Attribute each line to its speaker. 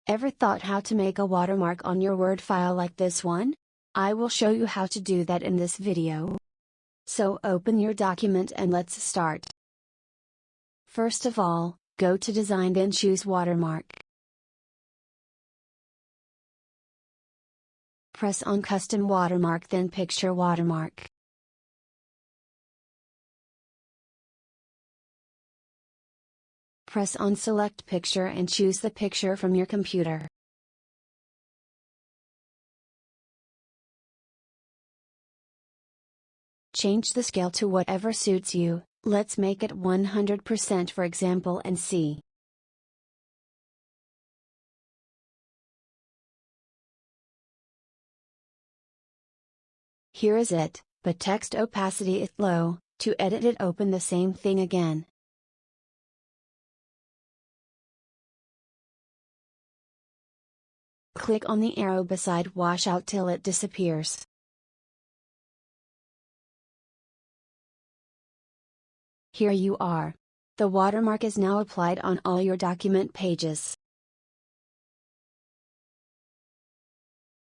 Speaker 1: Ever thought how to make a watermark on your Word file like this one? I will show you how to do that in this video. So open your document and let's start. First of all, go to Design, then choose Watermark. Press on Custom Watermark, then Picture Watermark. Press on Select Picture and choose the picture from your computer. Change the scale to whatever suits you. Let's make it 100% for example and see. Here is it, but text opacity is low. To edit it, open the same thing again. Click on the arrow beside washout till it disappears. Here you are. The watermark is now applied on all your document pages.